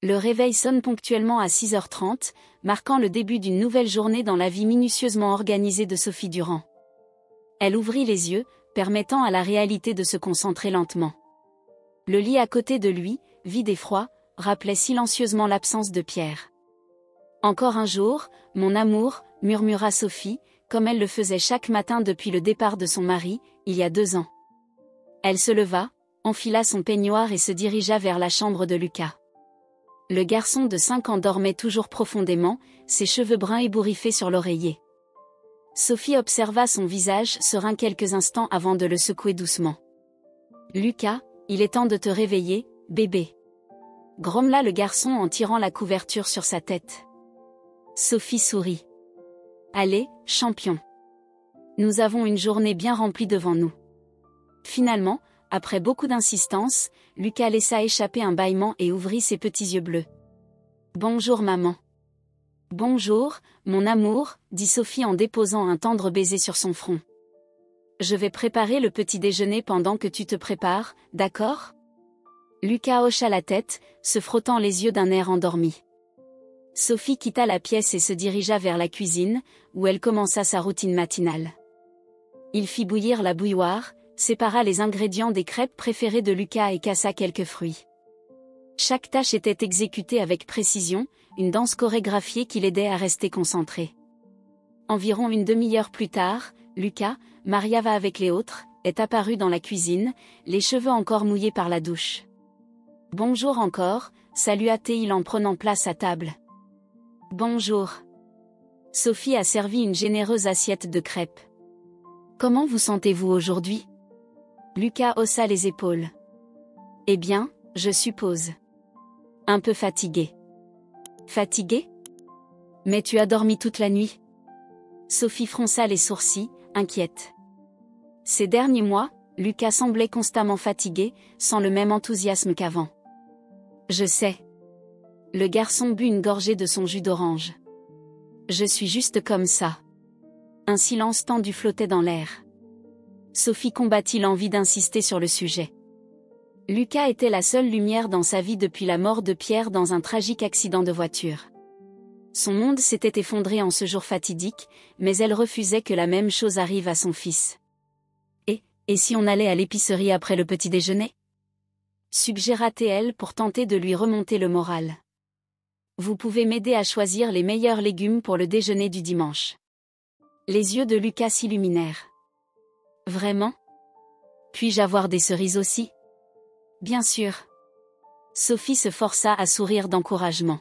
Le réveil sonne ponctuellement à 6h30, marquant le début d'une nouvelle journée dans la vie minutieusement organisée de Sophie Durand. Elle ouvrit les yeux, permettant à la réalité de se concentrer lentement. Le lit à côté de lui, vide et froid, rappelait silencieusement l'absence de Pierre. « Encore un jour, mon amour », murmura Sophie, comme elle le faisait chaque matin depuis le départ de son mari, il y a 2 ans. Elle se leva, enfila son peignoir et se dirigea vers la chambre de Lucas. Le garçon de 5 ans dormait toujours profondément, ses cheveux bruns ébouriffés sur l'oreiller. Sophie observa son visage serein quelques instants avant de le secouer doucement. « Lucas, il est temps de te réveiller, bébé. » grommela le garçon en tirant la couverture sur sa tête. Sophie sourit. « Allez, champion. Nous avons une journée bien remplie devant nous. » Finalement, après beaucoup d'insistance, Lucas laissa échapper un bâillement et ouvrit ses petits yeux bleus. « Bonjour maman. »« Bonjour, mon amour, » dit Sophie en déposant un tendre baiser sur son front. « Je vais préparer le petit déjeuner pendant que tu te prépares, d'accord ?» Lucas hocha la tête, se frottant les yeux d'un air endormi. Sophie quitta la pièce et se dirigea vers la cuisine, où elle commença sa routine matinale. Il fit bouillir la bouilloire, sépara les ingrédients des crêpes préférées de Lucas et cassa quelques fruits. Chaque tâche était exécutée avec précision, une danse chorégraphiée qui l'aidait à rester concentré. Environ une demi-heure plus tard, Lucas, Maria va avec les autres, est apparu dans la cuisine, les cheveux encore mouillés par la douche. « Bonjour encore », salua-t-il en prenant place à table. « Bonjour. » Sophie a servi une généreuse assiette de crêpes. « Comment vous sentez-vous aujourd'hui ?» Lucas haussa les épaules. « Eh bien, je suppose. Un peu fatigué. »« Fatigué ? Mais tu as dormi toute la nuit ?» Sophie fronça les sourcils, inquiète. Ces derniers mois, Lucas semblait constamment fatigué, sans le même enthousiasme qu'avant. « Je sais. » Le garçon but une gorgée de son jus d'orange. « Je suis juste comme ça. » Un silence tendu flottait dans l'air. Sophie combattit l'envie d'insister sur le sujet. Lucas était la seule lumière dans sa vie depuis la mort de Pierre dans un tragique accident de voiture. Son monde s'était effondré en ce jour fatidique, mais elle refusait que la même chose arrive à son fils. Et si on allait à l'épicerie après le petit déjeuner ? Suggéra-t-elle pour tenter de lui remonter le moral. Vous pouvez m'aider à choisir les meilleurs légumes pour le déjeuner du dimanche. Les yeux de Lucas s'illuminèrent. Vraiment ? Puis-je avoir des cerises aussi ? Bien sûr. Sophie se força à sourire d'encouragement.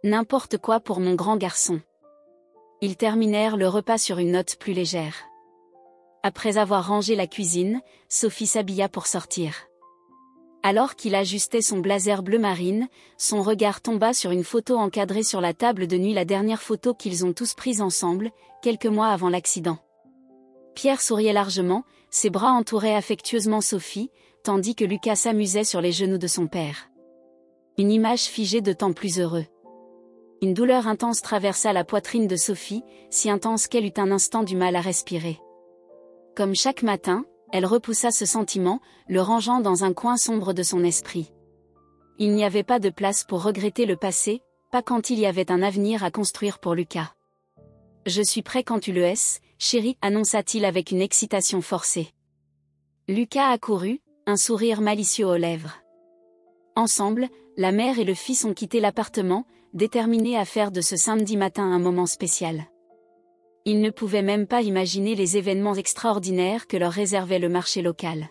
N'importe quoi pour mon grand garçon. Ils terminèrent le repas sur une note plus légère. Après avoir rangé la cuisine, Sophie s'habilla pour sortir. Alors qu'il ajustait son blazer bleu marine, son regard tomba sur une photo encadrée sur la table de nuit, la dernière photo qu'ils ont tous prise ensemble, quelques mois avant l'accident. Pierre souriait largement, ses bras entouraient affectueusement Sophie, tandis que Lucas s'amusait sur les genoux de son père. Une image figée de temps plus heureux. Une douleur intense traversa la poitrine de Sophie, si intense qu'elle eut un instant du mal à respirer. Comme chaque matin, elle repoussa ce sentiment, le rangeant dans un coin sombre de son esprit. Il n'y avait pas de place pour regretter le passé, pas quand il y avait un avenir à construire pour Lucas. « Je suis prêt quand tu le es, chérie », annonça-t-il avec une excitation forcée. Lucas accourut, un sourire malicieux aux lèvres. Ensemble, la mère et le fils ont quitté l'appartement, déterminés à faire de ce samedi matin un moment spécial. Ils ne pouvaient même pas imaginer les événements extraordinaires que leur réservait le marché local.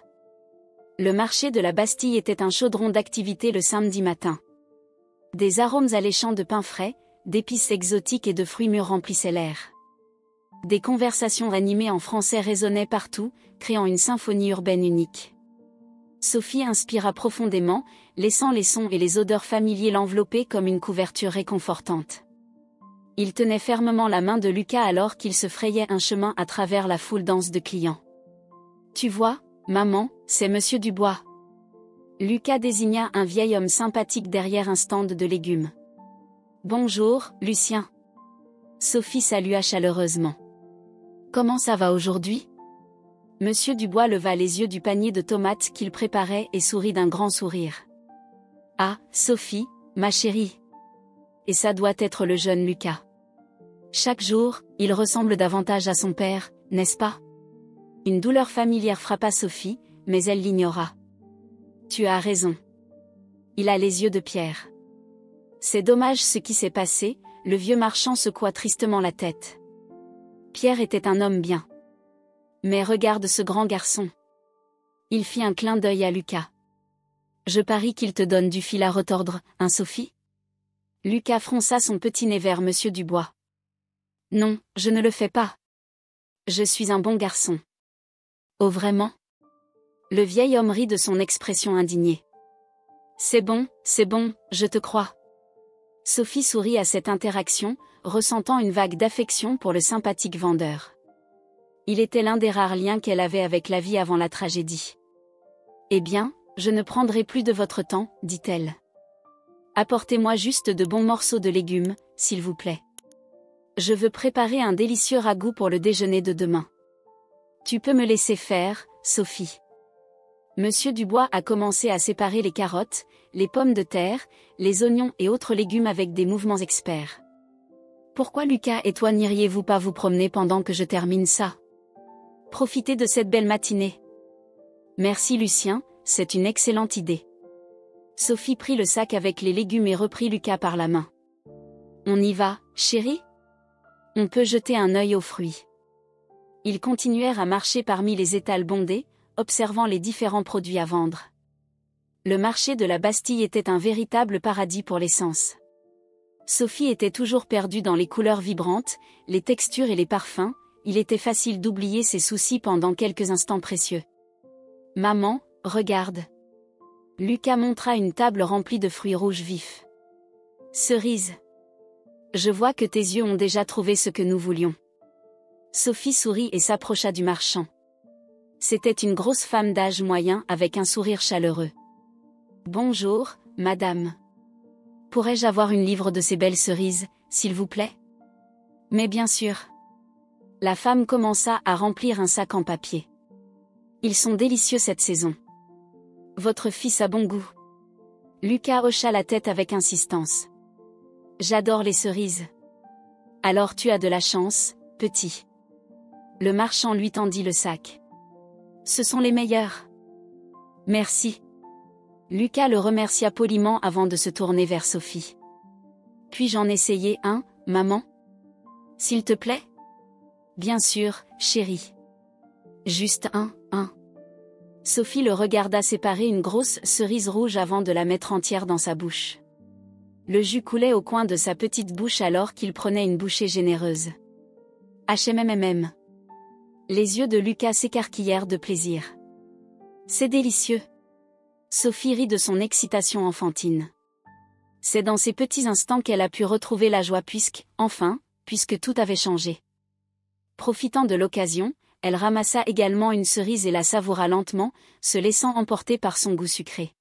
Le marché de la Bastille était un chaudron d'activité le samedi matin. Des arômes alléchants de pain frais, d'épices exotiques et de fruits mûrs remplissaient l'air. Des conversations animées en français résonnaient partout, créant une symphonie urbaine unique. Sophie inspira profondément, laissant les sons et les odeurs familiers l'envelopper comme une couverture réconfortante. Il tenait fermement la main de Lucas alors qu'il se frayait un chemin à travers la foule dense de clients. « Tu vois, maman, c'est Monsieur Dubois. » Lucas désigna un vieil homme sympathique derrière un stand de légumes. « Bonjour, Lucien. » Sophie salua chaleureusement. « Comment ça va aujourd'hui ?» Monsieur Dubois leva les yeux du panier de tomates qu'il préparait et sourit d'un grand sourire. « Ah, Sophie, Ma chérie. Et ça doit être le jeune Lucas. Chaque jour, il ressemble davantage à son père, n'est-ce pas? Une douleur familière frappa Sophie, mais elle l'ignora. Tu as raison. Il a les yeux de pierre. C'est dommage ce qui s'est passé, le vieux marchand secoua tristement la tête. Pierre était un homme bien. Mais regarde ce grand garçon. Il fit un clin d'œil à Lucas. Je parie qu'il te donne du fil à retordre, hein Sophie? Lucas fronça son petit nez vers Monsieur Dubois. Non, je ne le fais pas. Je suis un bon garçon. Oh vraiment? Le vieil homme rit de son expression indignée. C'est bon, je te crois. Sophie sourit à cette interaction, ressentant une vague d'affection pour le sympathique vendeur. Il était l'un des rares liens qu'elle avait avec la vie avant la tragédie. Eh bien, je ne prendrai plus de votre temps, dit-elle. Apportez-moi juste de bons morceaux de légumes, s'il vous plaît. Je veux préparer un délicieux ragoût pour le déjeuner de demain. Tu peux me laisser faire, Sophie. Monsieur Dubois a commencé à séparer les carottes, les pommes de terre, les oignons et autres légumes avec des mouvements experts. Pourquoi Lucas et toi n'iriez-vous pas vous promener pendant que je termine ça? Profitez de cette belle matinée. Merci Lucien, c'est une excellente idée. Sophie prit le sac avec les légumes et reprit Lucas par la main. On y va, chérie? On peut jeter un œil aux fruits. Ils continuèrent à marcher parmi les étals bondés, observant les différents produits à vendre. Le marché de la Bastille était un véritable paradis pour les sens. Sophie était toujours perdue dans les couleurs vibrantes, les textures et les parfums, il était facile d'oublier ses soucis pendant quelques instants précieux. Maman, regarde. Lucas montra une table remplie de fruits rouges vifs. Cerises. Je vois que tes yeux ont déjà trouvé ce que nous voulions. Sophie sourit et s'approcha du marchand. C'était une grosse femme d'âge moyen avec un sourire chaleureux. Bonjour, madame. Pourrais-je avoir une livre de ces belles cerises, s'il vous plaît? Mais bien sûr. La femme commença à remplir un sac en papier. Ils sont délicieux cette saison. Votre fils a bon goût. Lucas hocha la tête avec insistance. J'adore les cerises. Alors tu as de la chance, petit. Le marchand lui tendit le sac. Ce sont les meilleurs. Merci. Lucas le remercia poliment avant de se tourner vers Sophie. Puis-je en essayer un, maman? S'il te plaît? Bien sûr, chérie. Juste un. Sophie le regarda séparer une grosse cerise rouge avant de la mettre entière dans sa bouche. Le jus coulait au coin de sa petite bouche alors qu'il prenait une bouchée généreuse. HMMM. Les yeux de Lucas s'écarquillèrent de plaisir. C'est délicieux. Sophie rit de son excitation enfantine. C'est dans ces petits instants qu'elle a pu retrouver la joie puisque tout avait changé. Profitant de l'occasion, elle ramassa également une cerise et la savoura lentement, se laissant emporter par son goût sucré.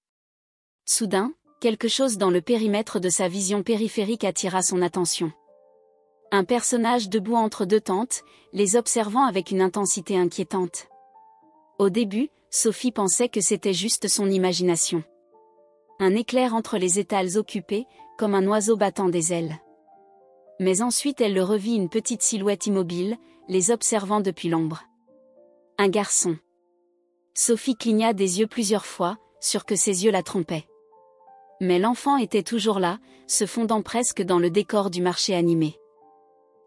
Soudain, quelque chose dans le périmètre de sa vision périphérique attira son attention. Un personnage debout entre deux tentes, les observant avec une intensité inquiétante. Au début, Sophie pensait que c'était juste son imagination. Un éclair entre les étals occupés, comme un oiseau battant des ailes. Mais ensuite elle le revit une petite silhouette immobile, les observant depuis l'ombre. Un garçon. Sophie cligna des yeux plusieurs fois, sûre que ses yeux la trompaient. Mais l'enfant était toujours là, se fondant presque dans le décor du marché animé.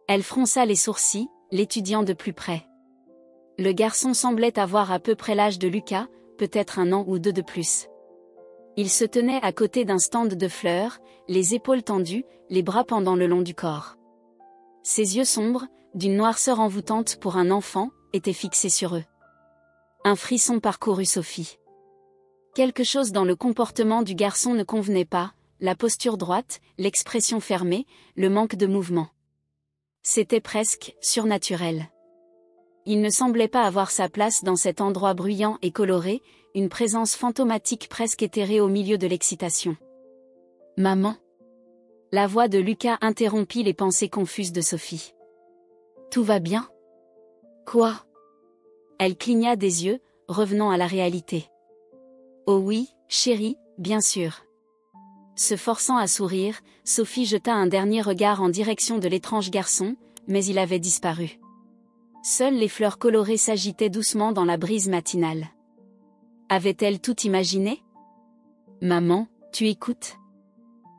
Elle fronça les sourcils, l'étudiant de plus près. Le garçon semblait avoir à peu près l'âge de Lucas, peut-être 1 an ou 2 de plus. Il se tenait à côté d'un stand de fleurs, les épaules tendues, les bras pendant le long du corps. Ses yeux sombres, d'une noirceur envoûtante pour un enfant, étaient fixés sur eux. Un frisson parcourut Sophie. Quelque chose dans le comportement du garçon ne convenait pas, la posture droite, l'expression fermée, le manque de mouvement. C'était presque surnaturel. Il ne semblait pas avoir sa place dans cet endroit bruyant et coloré, une présence fantomatique presque éthérée au milieu de l'excitation. « Maman !» La voix de Lucas interrompit les pensées confuses de Sophie. « Tout va bien ? » « Quoi ?» Elle cligna des yeux, revenant à la réalité. « Oh oui, chérie, bien sûr. Se forçant à sourire, Sophie jeta un dernier regard en direction de l'étrange garçon, mais il avait disparu. Seules les fleurs colorées s'agitaient doucement dans la brise matinale. Avait-elle tout imaginé? Maman, tu écoutes?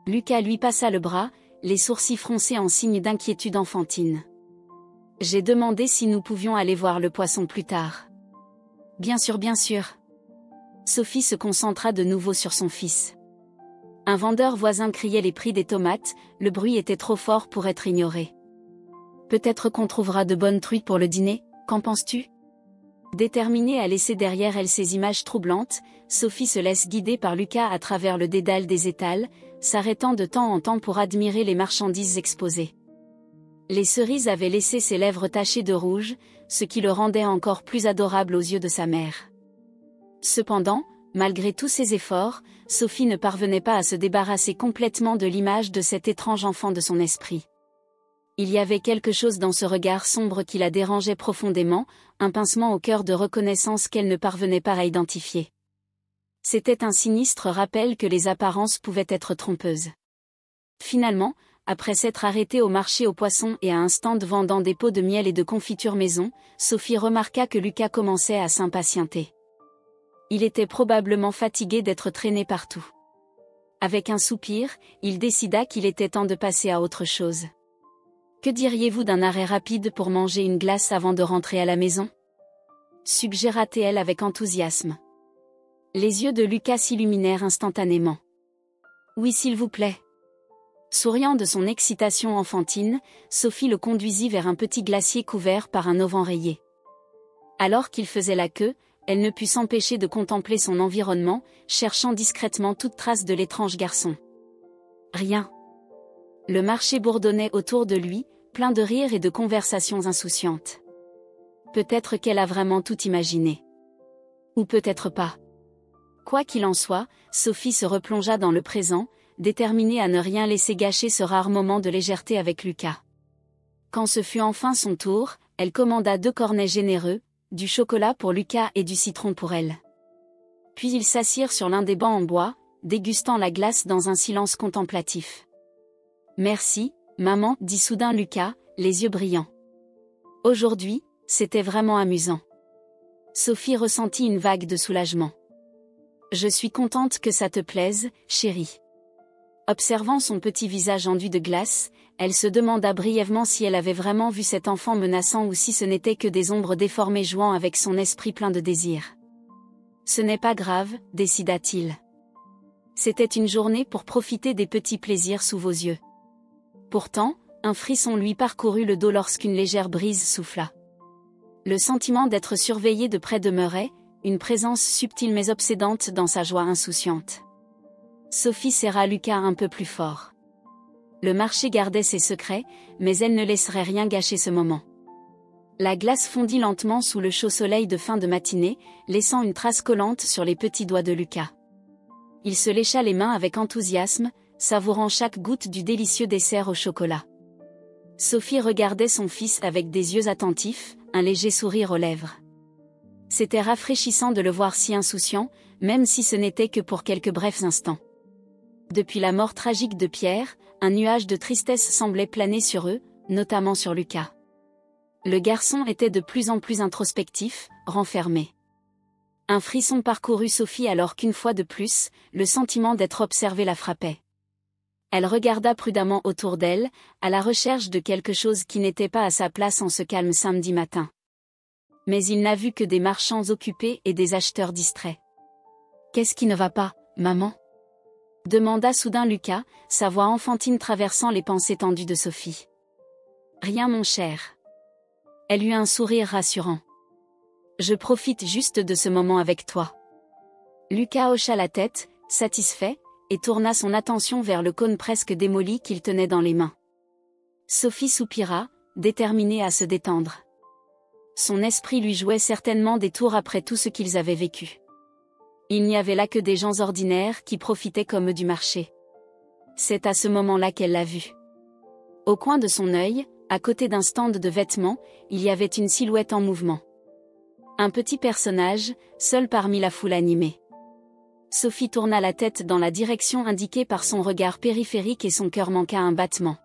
Lucas lui passa le bras, les sourcils froncés en signe d'inquiétude enfantine. J'ai demandé si nous pouvions aller voir le poisson plus tard. Bien sûr, bien sûr. Sophie se concentra de nouveau sur son fils. Un vendeur voisin criait les prix des tomates, le bruit était trop fort pour être ignoré. Peut-être qu'on trouvera de bonnes truites pour le dîner, qu'en penses-tu? Déterminée à laisser derrière elle ces images troublantes, Sophie se laisse guider par Lucas à travers le dédale des étals, s'arrêtant de temps en temps pour admirer les marchandises exposées. Les cerises avaient laissé ses lèvres tachées de rouge, ce qui le rendait encore plus adorable aux yeux de sa mère. Cependant, malgré tous ses efforts, Sophie ne parvenait pas à se débarrasser complètement de l'image de cet étrange enfant de son esprit. Il y avait quelque chose dans ce regard sombre qui la dérangeait profondément, un pincement au cœur de reconnaissance qu'elle ne parvenait pas à identifier. C'était un sinistre rappel que les apparences pouvaient être trompeuses. Finalement, après s'être arrêtée au marché aux poissons et à un stand vendant des pots de miel et de confiture maison, Sophie remarqua que Lucas commençait à s'impatienter. Il était probablement fatigué d'être traîné partout. Avec un soupir, il décida qu'il était temps de passer à autre chose. Que diriez-vous d'un arrêt rapide pour manger une glace avant de rentrer à la maison? Suggéra-t-elle avec enthousiasme. Les yeux de Lucas s'illuminèrent instantanément. Oui, s'il vous plaît. Souriant de son excitation enfantine, Sophie le conduisit vers un petit glacier couvert par un auvent rayé. Alors qu'il faisait la queue, elle ne put s'empêcher de contempler son environnement, cherchant discrètement toute trace de l'étrange garçon. Rien. Le marché bourdonnait autour de lui, plein de rires et de conversations insouciantes. Peut-être qu'elle a vraiment tout imaginé. Ou peut-être pas. Quoi qu'il en soit, Sophie se replongea dans le présent, déterminée à ne rien laisser gâcher ce rare moment de légèreté avec Lucas. Quand ce fut enfin son tour, elle commanda 2 cornets généreux, du chocolat pour Lucas et du citron pour elle. Puis ils s'assirent sur l'un des bancs en bois, dégustant la glace dans un silence contemplatif. Merci, maman, dit soudain Lucas, les yeux brillants. Aujourd'hui, c'était vraiment amusant. Sophie ressentit une vague de soulagement. Je suis contente que ça te plaise, chérie. Observant son petit visage enduit de glace, elle se demanda brièvement si elle avait vraiment vu cet enfant menaçant ou si ce n'était que des ombres déformées jouant avec son esprit plein de désir. Ce n'est pas grave, décida-t-il. C'était une journée pour profiter des petits plaisirs sous vos yeux. Pourtant, un frisson lui parcourut le dos lorsqu'une légère brise souffla. Le sentiment d'être surveillé de près demeurait, une présence subtile mais obsédante dans sa joie insouciante. Sophie serra Lucas un peu plus fort. Le marché gardait ses secrets, mais elle ne laisserait rien gâcher ce moment. La glace fondit lentement sous le chaud soleil de fin de matinée, laissant une trace collante sur les petits doigts de Lucas. Il se lécha les mains avec enthousiasme, savourant chaque goutte du délicieux dessert au chocolat. Sophie regardait son fils avec des yeux attentifs, un léger sourire aux lèvres. C'était rafraîchissant de le voir si insouciant, même si ce n'était que pour quelques brefs instants. Depuis la mort tragique de Pierre, un nuage de tristesse semblait planer sur eux, notamment sur Lucas. Le garçon était de plus en plus introspectif, renfermé. Un frisson parcourut Sophie alors qu'une fois de plus, le sentiment d'être observée la frappait. Elle regarda prudemment autour d'elle, à la recherche de quelque chose qui n'était pas à sa place en ce calme samedi matin. Mais il n'a vu que des marchands occupés et des acheteurs distraits. « Qu'est-ce qui ne va pas, maman ?» demanda soudain Lucas, sa voix enfantine traversant les pensées tendues de Sophie. « Rien, mon cher. » Elle eut un sourire rassurant. « Je profite juste de ce moment avec toi. » Lucas hocha la tête, satisfait, et tourna son attention vers le cône presque démoli qu'il tenait dans les mains. Sophie soupira, déterminée à se détendre. Son esprit lui jouait certainement des tours après tout ce qu'ils avaient vécu. Il n'y avait là que des gens ordinaires qui profitaient comme eux du marché. C'est à ce moment-là qu'elle l'a vu. Au coin de son œil, à côté d'un stand de vêtements, il y avait une silhouette en mouvement. Un petit personnage, seul parmi la foule animée. Sophie tourna la tête dans la direction indiquée par son regard périphérique et son cœur manqua un battement.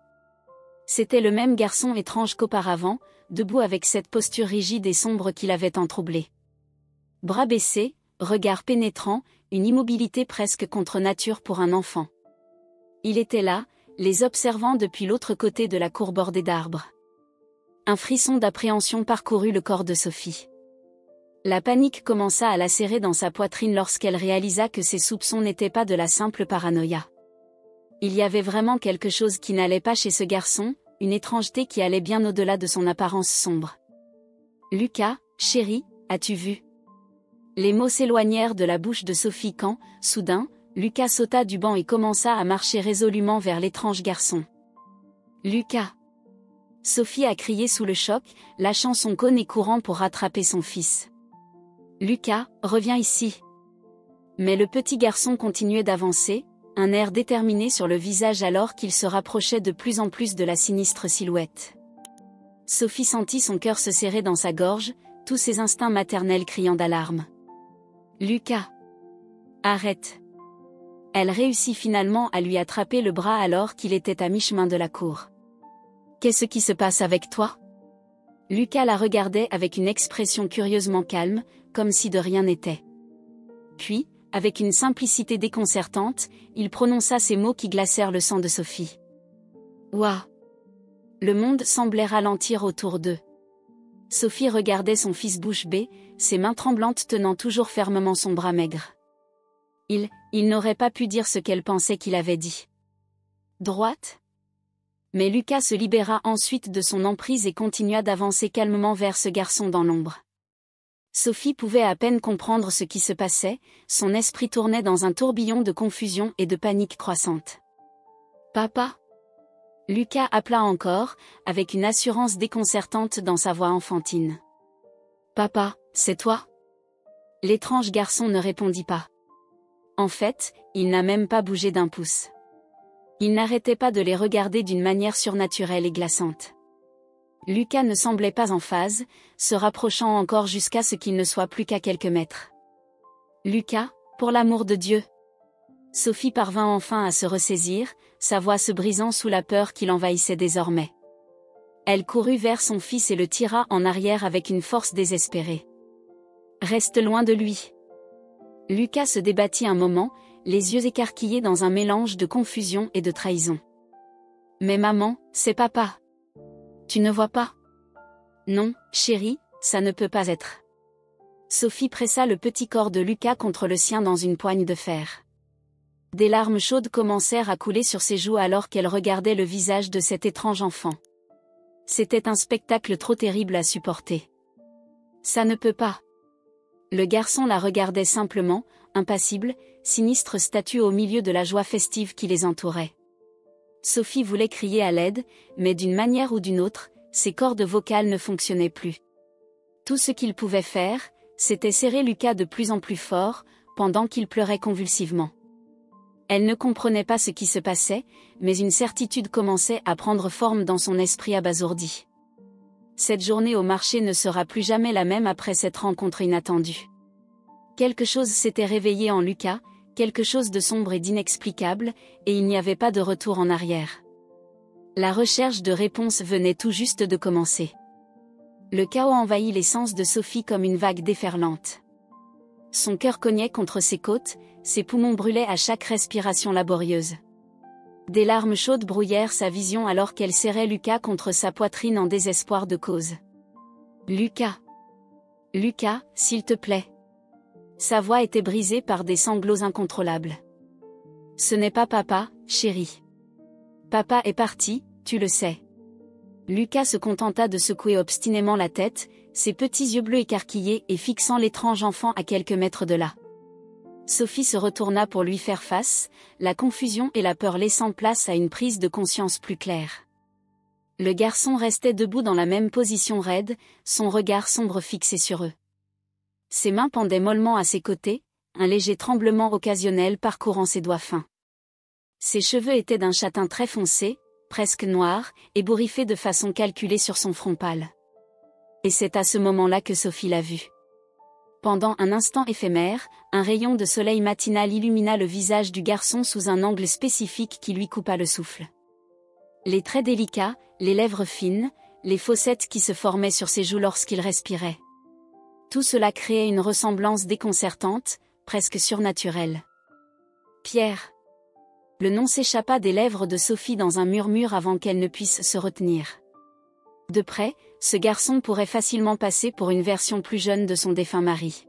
C'était le même garçon étrange qu'auparavant, debout avec cette posture rigide et sombre qui l'avait tant troublé. Bras baissés, regard pénétrant, une immobilité presque contre nature pour un enfant. Il était là, les observant depuis l'autre côté de la cour bordée d'arbres. Un frisson d'appréhension parcourut le corps de Sophie. La panique commença à lacérer dans sa poitrine lorsqu'elle réalisa que ses soupçons n'étaient pas de la simple paranoïa. Il y avait vraiment quelque chose qui n'allait pas chez ce garçon, une étrangeté qui allait bien au-delà de son apparence sombre. « Lucas, chéri, as-tu vu ?» Les mots s'éloignèrent de la bouche de Sophie quand, soudain, Lucas sauta du banc et commença à marcher résolument vers l'étrange garçon. « Lucas !» Sophie a crié sous le choc, lâchant son cône et courant pour rattraper son fils. « Lucas, reviens ici !» Mais le petit garçon continuait d'avancer, un air déterminé sur le visage alors qu'il se rapprochait de plus en plus de la sinistre silhouette. Sophie sentit son cœur se serrer dans sa gorge, tous ses instincts maternels criant d'alarme. « Lucas ! Arrête !» Elle réussit finalement à lui attraper le bras alors qu'il était à mi-chemin de la cour. « Qu'est-ce qui se passe avec toi ?» Lucas la regardait avec une expression curieusement calme, comme si de rien n'était. Puis, avec une simplicité déconcertante, il prononça ces mots qui glacèrent le sang de Sophie. « Ouah !» Le monde semblait ralentir autour d'eux. Sophie regardait son fils bouche bée, ses mains tremblantes tenant toujours fermement son bras maigre. Il n'aurait pas pu dire ce qu'elle pensait qu'il avait dit. Droite ? Mais Lucas se libéra ensuite de son emprise et continua d'avancer calmement vers ce garçon dans l'ombre. Sophie pouvait à peine comprendre ce qui se passait, son esprit tournait dans un tourbillon de confusion et de panique croissante. « Papa ?» Lucas appela encore, avec une assurance déconcertante dans sa voix enfantine. « Papa, c'est toi ?» L'étrange garçon ne répondit pas. En fait, il n'a même pas bougé d'un pouce. Il n'arrêtait pas de les regarder d'une manière surnaturelle et glaçante. Lucas ne semblait pas en phase, se rapprochant encore jusqu'à ce qu'il ne soit plus qu'à quelques mètres. « Lucas, pour l'amour de Dieu !» Sophie parvint enfin à se ressaisir, sa voix se brisant sous la peur qui l'envahissait désormais. Elle courut vers son fils et le tira en arrière avec une force désespérée. « Reste loin de lui !» Lucas se débattit un moment, les yeux écarquillés dans un mélange de confusion et de trahison. « Mais maman, c'est papa. Tu ne vois pas ? » « Non, chérie, ça ne peut pas être. » Sophie pressa le petit corps de Lucas contre le sien dans une poigne de fer. Des larmes chaudes commencèrent à couler sur ses joues alors qu'elle regardait le visage de cet étrange enfant. C'était un spectacle trop terrible à supporter. « Ça ne peut pas. » Le garçon la regardait simplement, impassible, sinistre statue au milieu de la joie festive qui les entourait. Sophie voulait crier à l'aide, mais d'une manière ou d'une autre, ses cordes vocales ne fonctionnaient plus. Tout ce qu'il pouvait faire, c'était serrer Lucas de plus en plus fort, pendant qu'il pleurait convulsivement. Elle ne comprenait pas ce qui se passait, mais une certitude commençait à prendre forme dans son esprit abasourdi. Cette journée au marché ne sera plus jamais la même après cette rencontre inattendue. Quelque chose s'était réveillé en Lucas, quelque chose de sombre et d'inexplicable, et il n'y avait pas de retour en arrière. La recherche de réponses venait tout juste de commencer. Le chaos envahit les sens de Sophie comme une vague déferlante. Son cœur cognait contre ses côtes, ses poumons brûlaient à chaque respiration laborieuse. Des larmes chaudes brouillèrent sa vision alors qu'elle serrait Lucas contre sa poitrine en désespoir de cause. « Lucas ! Lucas, s'il te plaît !» Sa voix était brisée par des sanglots incontrôlables. « Ce n'est pas papa, chérie. Papa est parti, tu le sais. » Lucas se contenta de secouer obstinément la tête, ses petits yeux bleus écarquillés et fixant l'étrange enfant à quelques mètres de là. Sophie se retourna pour lui faire face, la confusion et la peur laissant place à une prise de conscience plus claire. Le garçon restait debout dans la même position raide, son regard sombre fixé sur eux. Ses mains pendaient mollement à ses côtés, un léger tremblement occasionnel parcourant ses doigts fins. Ses cheveux étaient d'un châtain très foncé, presque noir, ébouriffés de façon calculée sur son front pâle. Et c'est à ce moment-là que Sophie l'a vu. Pendant un instant éphémère, un rayon de soleil matinal illumina le visage du garçon sous un angle spécifique qui lui coupa le souffle. Les traits délicats, les lèvres fines, les fossettes qui se formaient sur ses joues lorsqu'il respirait. Tout cela créait une ressemblance déconcertante, presque surnaturelle. Pierre. Le nom s'échappa des lèvres de Sophie dans un murmure avant qu'elle ne puisse se retenir. De près, ce garçon pourrait facilement passer pour une version plus jeune de son défunt mari.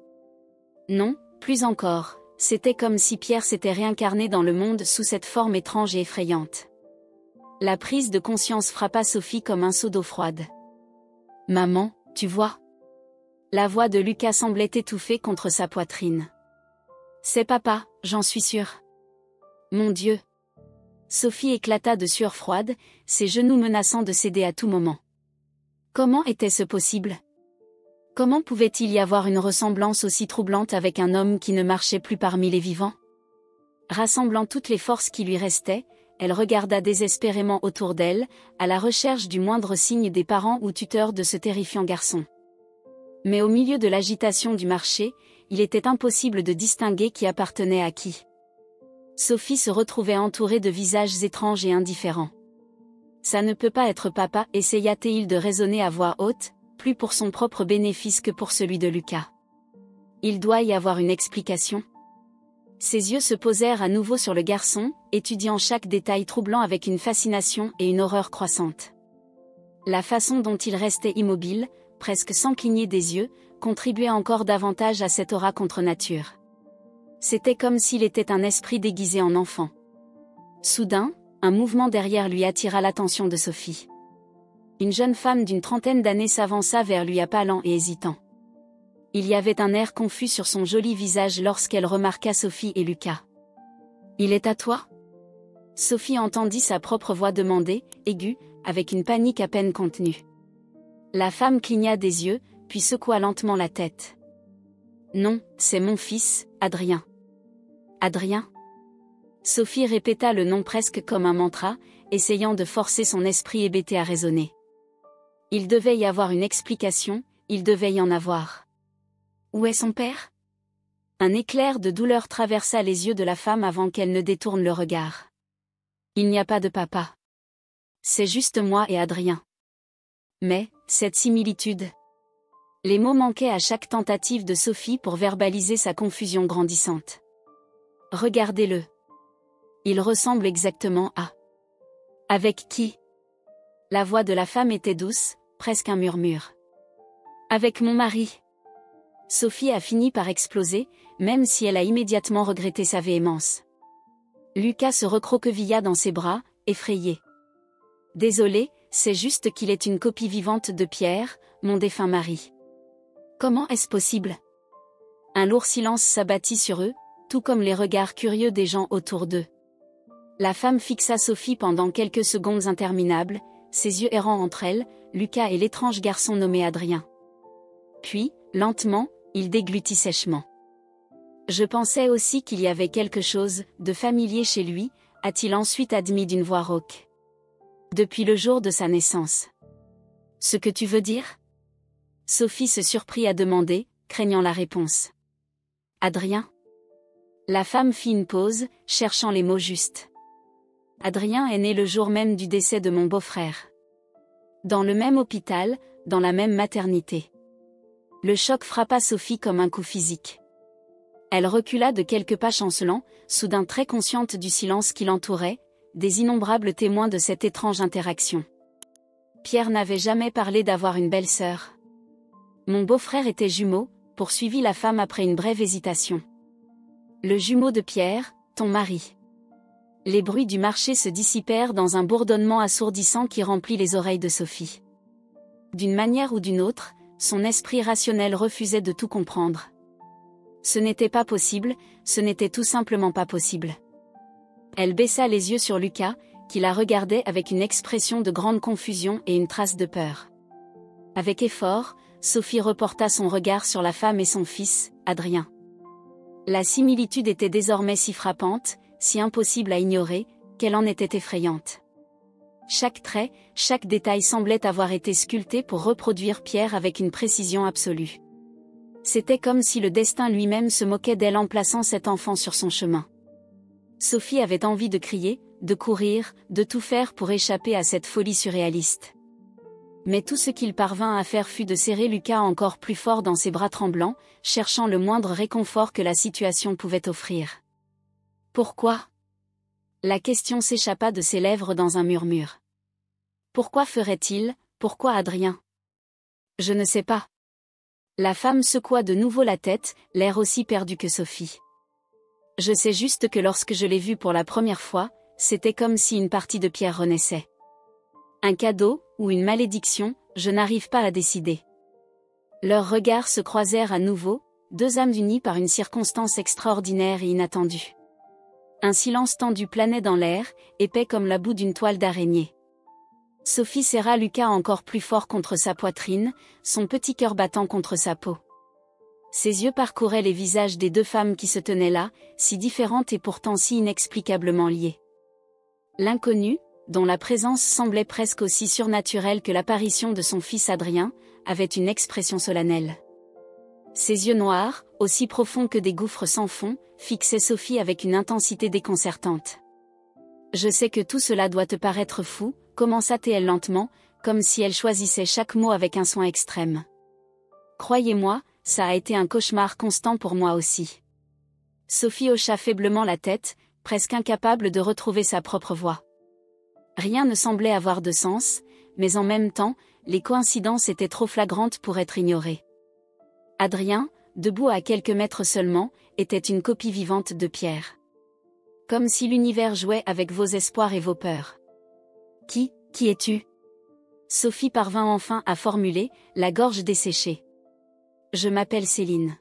Non, plus encore, c'était comme si Pierre s'était réincarné dans le monde sous cette forme étrange et effrayante. La prise de conscience frappa Sophie comme un seau d'eau froide. « Maman, tu vois ?» La voix de Lucas semblait étouffée contre sa poitrine. « C'est papa, j'en suis sûre. »« Mon Dieu !» Sophie éclata de sueur froide, ses genoux menaçant de céder à tout moment. Comment était-ce possible? Comment pouvait-il y avoir une ressemblance aussi troublante avec un homme qui ne marchait plus parmi les vivants? Rassemblant toutes les forces qui lui restaient, elle regarda désespérément autour d'elle, à la recherche du moindre signe des parents ou tuteurs de ce terrifiant garçon. Mais au milieu de l'agitation du marché, il était impossible de distinguer qui appartenait à qui. Sophie se retrouvait entourée de visages étranges et indifférents. Ça ne peut pas être papa, essaya-t-il de raisonner à voix haute, plus pour son propre bénéfice que pour celui de Lucas. Il doit y avoir une explication. Ses yeux se posèrent à nouveau sur le garçon, étudiant chaque détail troublant avec une fascination et une horreur croissante. La façon dont il restait immobile, presque sans cligner des yeux, contribuait encore davantage à cette aura contre nature. C'était comme s'il était un esprit déguisé en enfant. Soudain, un mouvement derrière lui attira l'attention de Sophie. Une jeune femme d'une trentaine d'années s'avança vers lui appelant et hésitant. Il y avait un air confus sur son joli visage lorsqu'elle remarqua Sophie et Lucas. « Il est à toi ?» Sophie entendit sa propre voix demander, aiguë, avec une panique à peine contenue. La femme cligna des yeux, puis secoua lentement la tête. « Non, c'est mon fils, Adrien. »« Adrien ?» Sophie répéta le nom presque comme un mantra, essayant de forcer son esprit hébété à raisonner. Il devait y avoir une explication, il devait y en avoir. Où est son père? Un éclair de douleur traversa les yeux de la femme avant qu'elle ne détourne le regard. Il n'y a pas de papa. C'est juste moi et Adrien. Mais, cette similitude. Les mots manquaient à chaque tentative de Sophie pour verbaliser sa confusion grandissante. Regardez-le. Il ressemble exactement à... Avec qui? La voix de la femme était douce, presque un murmure. Avec mon mari. Sophie a fini par exploser, même si elle a immédiatement regretté sa véhémence. Lucas se recroquevilla dans ses bras, effrayé. Désolé, c'est juste qu'il est une copie vivante de Pierre, mon défunt mari. Comment est-ce possible? Un lourd silence s'abattit sur eux, tout comme les regards curieux des gens autour d'eux. La femme fixa Sophie pendant quelques secondes interminables, ses yeux errant entre elle, Lucas et l'étrange garçon nommé Adrien. Puis, lentement, il déglutit sèchement. Je pensais aussi qu'il y avait quelque chose de familier chez lui, a-t-il ensuite admis d'une voix rauque. Depuis le jour de sa naissance. Ce que tu veux dire? Sophie se surprit à demander, craignant la réponse. Adrien? La femme fit une pause, cherchant les mots justes. Adrien est né le jour même du décès de mon beau-frère. Dans le même hôpital, dans la même maternité. Le choc frappa Sophie comme un coup physique. Elle recula de quelques pas chancelant, soudain très consciente du silence qui l'entourait, des innombrables témoins de cette étrange interaction. Pierre n'avait jamais parlé d'avoir une belle-sœur. Mon beau-frère était jumeau, poursuivit la femme après une brève hésitation. Le jumeau de Pierre, ton mari. Les bruits du marché se dissipèrent dans un bourdonnement assourdissant qui remplit les oreilles de Sophie. D'une manière ou d'une autre, son esprit rationnel refusait de tout comprendre. Ce n'était pas possible, ce n'était tout simplement pas possible. Elle baissa les yeux sur Lucas, qui la regardait avec une expression de grande confusion et une trace de peur. Avec effort, Sophie reporta son regard sur la femme et son fils, Adrien. La similitude était désormais si frappante, si impossible à ignorer, qu'elle en était effrayante. Chaque trait, chaque détail semblait avoir été sculpté pour reproduire Pierre avec une précision absolue. C'était comme si le destin lui-même se moquait d'elle en plaçant cet enfant sur son chemin. Sophie avait envie de crier, de courir, de tout faire pour échapper à cette folie surréaliste. Mais tout ce qu'il parvint à faire fut de serrer Lucas encore plus fort dans ses bras tremblants, cherchant le moindre réconfort que la situation pouvait offrir. Pourquoi ? La question s'échappa de ses lèvres dans un murmure. Pourquoi ferait-il ? Pourquoi Adrien ? Je ne sais pas. La femme secoua de nouveau la tête, l'air aussi perdu que Sophie. Je sais juste que lorsque je l'ai vu pour la première fois, c'était comme si une partie de Pierre renaissait. Un cadeau, ou une malédiction, je n'arrive pas à décider. Leurs regards se croisèrent à nouveau, deux âmes unies par une circonstance extraordinaire et inattendue. Un silence tendu planait dans l'air, épais comme la boue d'une toile d'araignée. Sophie serra Lucas encore plus fort contre sa poitrine, son petit cœur battant contre sa peau. Ses yeux parcouraient les visages des deux femmes qui se tenaient là, si différentes et pourtant si inexplicablement liées. L'inconnu, dont la présence semblait presque aussi surnaturelle que l'apparition de son fils Adrien, avait une expression solennelle. Ses yeux noirs, aussi profonds que des gouffres sans fond, fixaient Sophie avec une intensité déconcertante. « Je sais que tout cela doit te paraître fou », commença-t-elle lentement, comme si elle choisissait chaque mot avec un soin extrême. « Croyez-moi, ça a été un cauchemar constant pour moi aussi. » Sophie hocha faiblement la tête, presque incapable de retrouver sa propre voix. Rien ne semblait avoir de sens, mais en même temps, les coïncidences étaient trop flagrantes pour être ignorées. Adrien, debout à quelques mètres seulement, était une copie vivante de Pierre. Comme si l'univers jouait avec vos espoirs et vos peurs. « Qui es-tu » Sophie parvint enfin à formuler, la gorge desséchée. « Je m'appelle Céline. »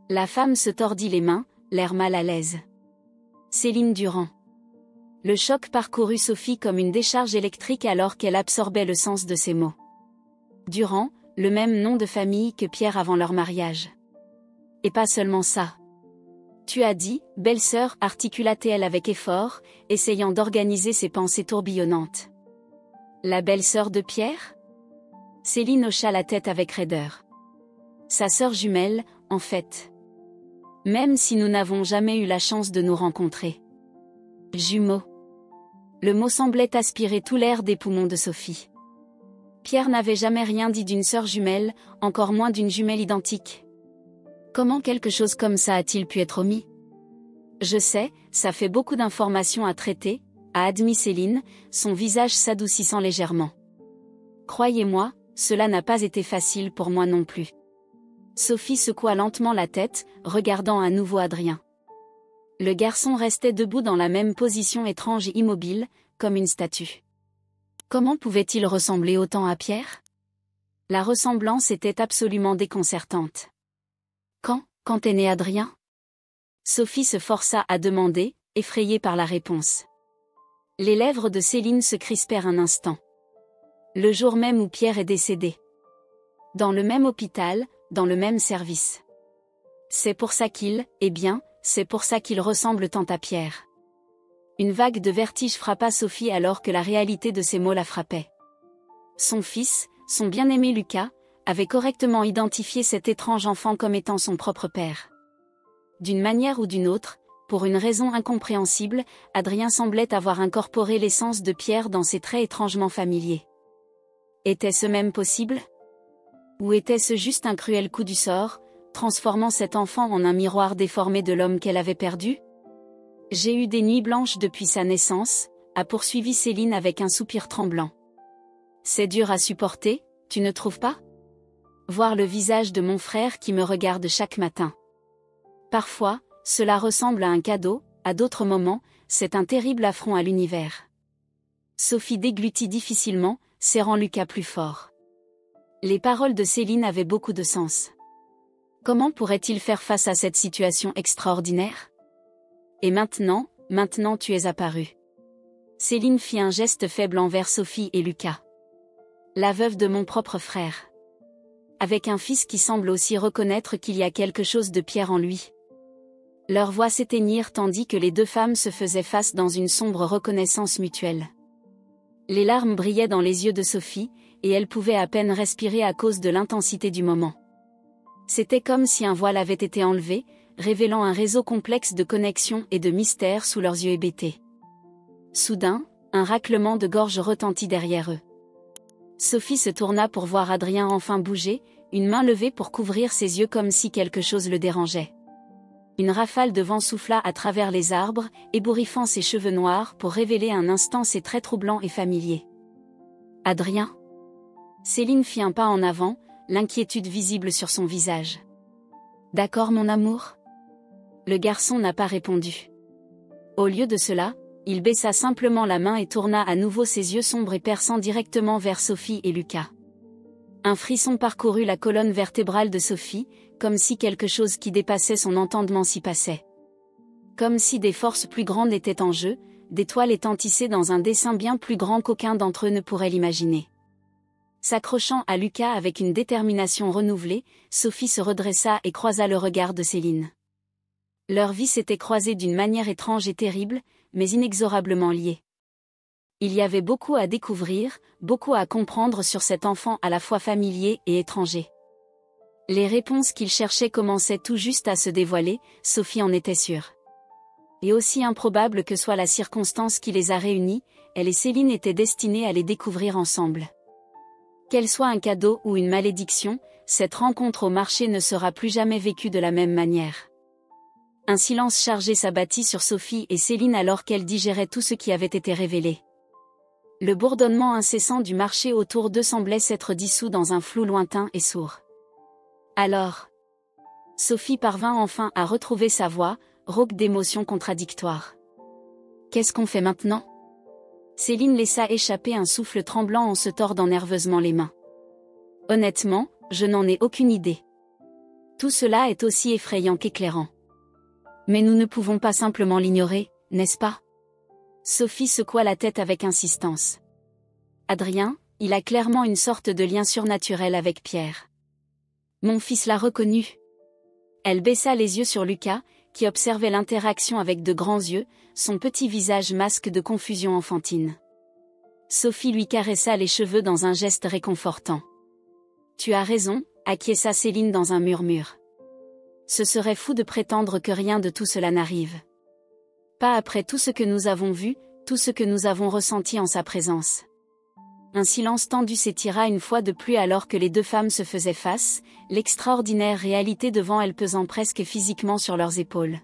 La femme se tordit les mains, l'air mal à l'aise. « Céline Durand. » Le choc parcourut Sophie comme une décharge électrique alors qu'elle absorbait le sens de ces mots. Durand, le même nom de famille que Pierre avant leur mariage. Et pas seulement ça. Tu as dit, belle-sœur, articula-t-elle avec effort, essayant d'organiser ses pensées tourbillonnantes. La belle-sœur de Pierre ? Céline hocha la tête avec raideur. Sa sœur jumelle, en fait. Même si nous n'avons jamais eu la chance de nous rencontrer. Jumeaux. Le mot semblait aspirer tout l'air des poumons de Sophie. Pierre n'avait jamais rien dit d'une sœur jumelle, encore moins d'une jumelle identique. Comment quelque chose comme ça a-t-il pu être omis ? Je sais, ça fait beaucoup d'informations à traiter, a admis Céline, son visage s'adoucissant légèrement. Croyez-moi, cela n'a pas été facile pour moi non plus. Sophie secoua lentement la tête, regardant à nouveau Adrien. Le garçon restait debout dans la même position étrange et immobile, comme une statue. Comment pouvait-il ressembler autant à Pierre ? La ressemblance était absolument déconcertante. Quand est né Adrien ? Sophie se força à demander, effrayée par la réponse. Les lèvres de Céline se crispèrent un instant. Le jour même où Pierre est décédé. Dans le même hôpital, dans le même service. C'est pour ça c'est pour ça qu'il ressemble tant à Pierre. Une vague de vertige frappa Sophie alors que la réalité de ces mots la frappait. Son fils, son bien-aimé Lucas, avait correctement identifié cet étrange enfant comme étant son propre père. D'une manière ou d'une autre, pour une raison incompréhensible, Adrien semblait avoir incorporé l'essence de Pierre dans ses traits étrangement familiers. Était-ce même possible ? Ou était-ce juste un cruel coup du sort, transformant cet enfant en un miroir déformé de l'homme qu'elle avait perdu ? J'ai eu des nuits blanches depuis sa naissance, a poursuivi Céline avec un soupir tremblant. C'est dur à supporter, tu ne trouves pas ? Voir le visage de mon frère qui me regarde chaque matin. Parfois, cela ressemble à un cadeau, à d'autres moments, c'est un terrible affront à l'univers. Sophie déglutit difficilement, serrant Lucas plus fort. Les paroles de Céline avaient beaucoup de sens. Comment pourrait-il faire face à cette situation extraordinaire ? Et maintenant tu es apparu. Céline fit un geste faible envers Sophie et Lucas. La veuve de mon propre frère. Avec un fils qui semble aussi reconnaître qu'il y a quelque chose de Pierre en lui. Leurs voix s'éteignirent tandis que les deux femmes se faisaient face dans une sombre reconnaissance mutuelle. Les larmes brillaient dans les yeux de Sophie, et elle pouvait à peine respirer à cause de l'intensité du moment. C'était comme si un voile avait été enlevé, révélant un réseau complexe de connexions et de mystères sous leurs yeux hébétés. Soudain, un raclement de gorge retentit derrière eux. Sophie se tourna pour voir Adrien enfin bouger, une main levée pour couvrir ses yeux comme si quelque chose le dérangeait. Une rafale de vent souffla à travers les arbres, ébouriffant ses cheveux noirs pour révéler un instant ses traits troublants et familiers. « Adrien ?» Céline fit un pas en avant, l'inquiétude visible sur son visage. « D'accord mon amour ?» Le garçon n'a pas répondu. Au lieu de cela, il baissa simplement la main et tourna à nouveau ses yeux sombres et perçants directement vers Sophie et Lucas. Un frisson parcourut la colonne vertébrale de Sophie, comme si quelque chose qui dépassait son entendement s'y passait. Comme si des forces plus grandes étaient en jeu, des toiles étant tissées dans un dessin bien plus grand qu'aucun d'entre eux ne pourrait l'imaginer. S'accrochant à Lucas avec une détermination renouvelée, Sophie se redressa et croisa le regard de Céline. Leur vie s'était croisée d'une manière étrange et terrible, mais inexorablement liée. Il y avait beaucoup à découvrir, beaucoup à comprendre sur cet enfant à la fois familier et étranger. Les réponses qu'il cherchait commençaient tout juste à se dévoiler, Sophie en était sûre. Et aussi improbable que soit la circonstance qui les a réunis, elle et Céline étaient destinées à les découvrir ensemble. Qu'elle soit un cadeau ou une malédiction, cette rencontre au marché ne sera plus jamais vécue de la même manière. Un silence chargé s'abattit sur Sophie et Céline alors qu'elles digéraient tout ce qui avait été révélé. Le bourdonnement incessant du marché autour d'eux semblait s'être dissous dans un flou lointain et sourd. Alors, Sophie parvint enfin à retrouver sa voix, rauque d'émotions contradictoires. « Qu'est-ce qu'on fait maintenant ?» Céline laissa échapper un souffle tremblant en se tordant nerveusement les mains. « Honnêtement, je n'en ai aucune idée. Tout cela est aussi effrayant qu'éclairant. Mais nous ne pouvons pas simplement l'ignorer, n'est-ce pas ?» Sophie secoua la tête avec insistance. « Adrien, il a clairement une sorte de lien surnaturel avec Pierre. Mon fils l'a reconnu. » Elle baissa les yeux sur Lucas, qui observait l'interaction avec de grands yeux, son petit visage masque de confusion enfantine. Sophie lui caressa les cheveux dans un geste réconfortant. « Tu as raison, » acquiesça Céline dans un murmure. « Ce serait fou de prétendre que rien de tout cela n'arrive. Pas après tout ce que nous avons vu, tout ce que nous avons ressenti en sa présence. » Un silence tendu s'étira une fois de plus alors que les deux femmes se faisaient face, l'extraordinaire réalité devant elles pesant presque physiquement sur leurs épaules.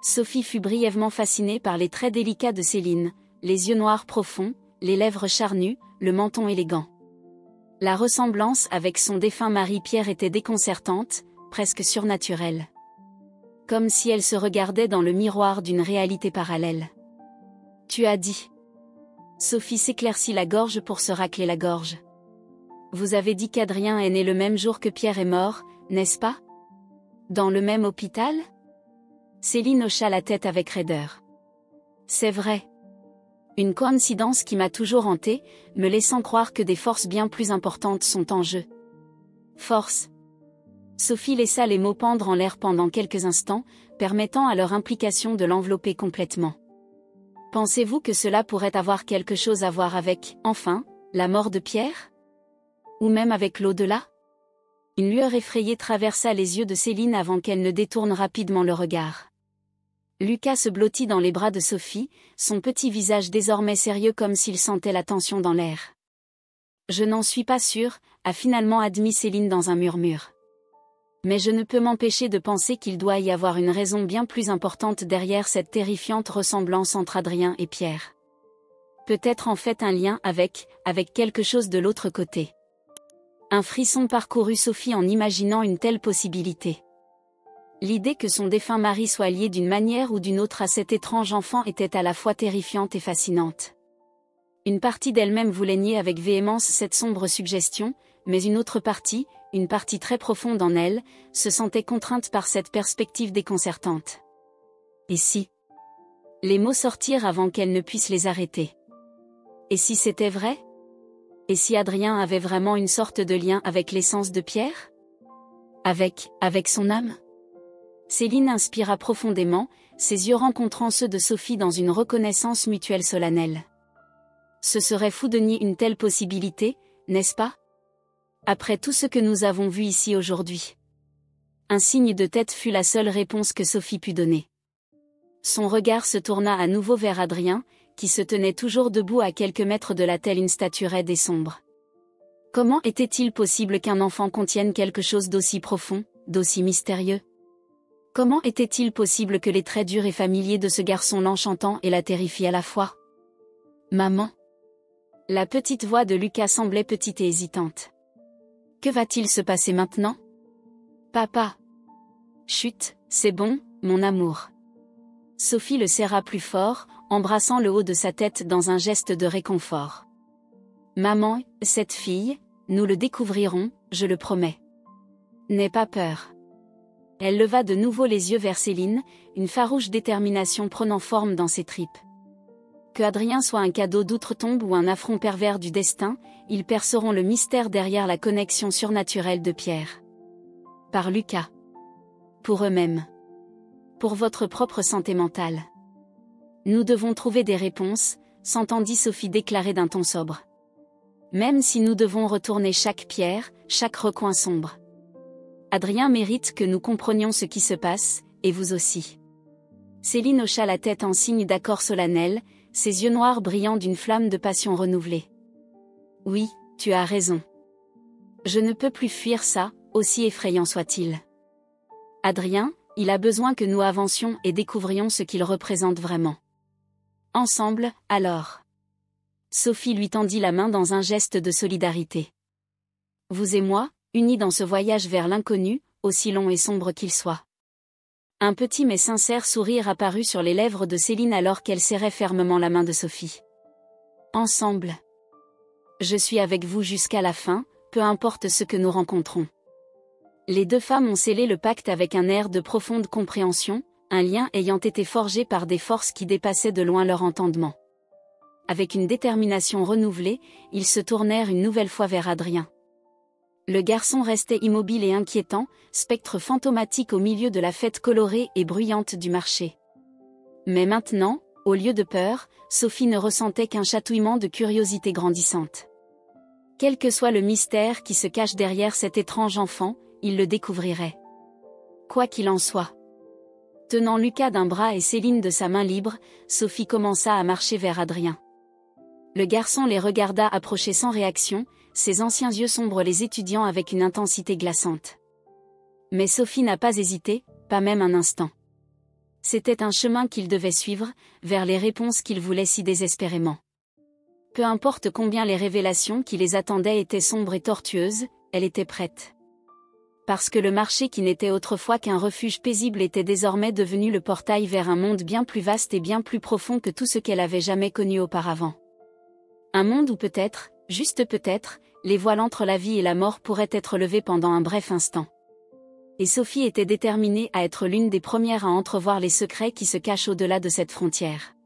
Sophie fut brièvement fascinée par les traits délicats de Céline, les yeux noirs profonds, les lèvres charnues, le menton élégant. La ressemblance avec son défunt mari Pierre était déconcertante, presque surnaturelle. Comme si elle se regardait dans le miroir d'une réalité parallèle. « Tu as dit. » Sophie s'éclaircit la gorge pour se racler la gorge. « Vous avez dit qu'Adrien est né le même jour que Pierre est mort, n'est-ce pas? Dans le même hôpital ?» Céline hocha la tête avec raideur. « C'est vrai. Une coïncidence qui m'a toujours hantée, me laissant croire que des forces bien plus importantes sont en jeu. » Force. Sophie laissa les mots pendre en l'air pendant quelques instants, permettant à leur implication de l'envelopper complètement. Pensez-vous que cela pourrait avoir quelque chose à voir avec, enfin, la mort de Pierre? Ou même avec l'au-delà? Une lueur effrayée traversa les yeux de Céline avant qu'elle ne détourne rapidement le regard. Lucas se blottit dans les bras de Sophie, son petit visage désormais sérieux comme s'il sentait la tension dans l'air. « Je n'en suis pas sûre », a finalement admis Céline dans un murmure. Mais je ne peux m'empêcher de penser qu'il doit y avoir une raison bien plus importante derrière cette terrifiante ressemblance entre Adrien et Pierre. Peut-être en fait un lien avec quelque chose de l'autre côté. Un frisson parcourut Sophie en imaginant une telle possibilité. L'idée que son défunt mari soit lié d'une manière ou d'une autre à cet étrange enfant était à la fois terrifiante et fascinante. Une partie d'elle-même voulait nier avec véhémence cette sombre suggestion, mais une autre partie, une partie très profonde en elle, se sentait contrainte par cette perspective déconcertante. Et si? Les mots sortirent avant qu'elle ne puisse les arrêter. Et si c'était vrai? Et si Adrien avait vraiment une sorte de lien avec l'essence de Pierre? Avec son âme? Céline inspira profondément, ses yeux rencontrant ceux de Sophie dans une reconnaissance mutuelle solennelle. Ce serait fou de nier une telle possibilité, n'est-ce pas? Après tout ce que nous avons vu ici aujourd'hui. Un signe de tête fut la seule réponse que Sophie put donner. Son regard se tourna à nouveau vers Adrien, qui se tenait toujours debout à quelques mètres de la telle une statue raide et sombre. Comment était-il possible qu'un enfant contienne quelque chose d'aussi profond, d'aussi mystérieux? Comment était-il possible que les traits durs et familiers de ce garçon l'enchantant et la terrifient à la fois? Maman. La petite voix de Lucas semblait petite et hésitante. Que va-t-il se passer maintenant? Papa. Chut, c'est bon, mon amour. Sophie le serra plus fort, embrassant le haut de sa tête dans un geste de réconfort. Maman, cette fille, nous le découvrirons, je le promets. N'aie pas peur. Elle leva de nouveau les yeux vers Céline, une farouche détermination prenant forme dans ses tripes. Que Adrien soit un cadeau d'outre-tombe ou un affront pervers du destin, ils perceront le mystère derrière la connexion surnaturelle de Pierre. Par Lucas. Pour eux-mêmes. Pour votre propre santé mentale. Nous devons trouver des réponses, s'entendit Sophie déclarer d'un ton sobre. Même si nous devons retourner chaque pierre, chaque recoin sombre. Adrien mérite que nous comprenions ce qui se passe, et vous aussi. Céline hocha la tête en signe d'accord solennel, ses yeux noirs brillant d'une flamme de passion renouvelée. Oui, tu as raison. Je ne peux plus fuir ça, aussi effrayant soit-il. Adrien, il a besoin que nous avancions et découvrions ce qu'il représente vraiment. Ensemble, alors. Sophie lui tendit la main dans un geste de solidarité. Vous et moi, unis dans ce voyage vers l'inconnu, aussi long et sombre qu'il soit. Un petit mais sincère sourire apparut sur les lèvres de Céline alors qu'elle serrait fermement la main de Sophie. Ensemble. Je suis avec vous jusqu'à la fin, peu importe ce que nous rencontrons. Les deux femmes ont scellé le pacte avec un air de profonde compréhension, un lien ayant été forgé par des forces qui dépassaient de loin leur entendement. Avec une détermination renouvelée, ils se tournèrent une nouvelle fois vers Adrien. Le garçon restait immobile et inquiétant, spectre fantomatique au milieu de la fête colorée et bruyante du marché. Mais maintenant, au lieu de peur, Sophie ne ressentait qu'un chatouillement de curiosité grandissante. Quel que soit le mystère qui se cache derrière cet étrange enfant, il le découvrirait. Quoi qu'il en soit. Tenant Lucas d'un bras et Céline de sa main libre, Sophie commença à marcher vers Adrien. Le garçon les regarda approcher sans réaction, ses anciens yeux sombres les étudiant avec une intensité glaçante. Mais Sophie n'a pas hésité, pas même un instant. C'était un chemin qu'il devait suivre, vers les réponses qu'il voulait si désespérément. Peu importe combien les révélations qui les attendaient étaient sombres et tortueuses, elle était prête. Parce que le marché qui n'était autrefois qu'un refuge paisible était désormais devenu le portail vers un monde bien plus vaste et bien plus profond que tout ce qu'elle avait jamais connu auparavant. Un monde où peut-être, juste peut-être, les voiles entre la vie et la mort pourraient être levés pendant un bref instant. Et Sophie était déterminée à être l'une des premières à entrevoir les secrets qui se cachent au-delà de cette frontière.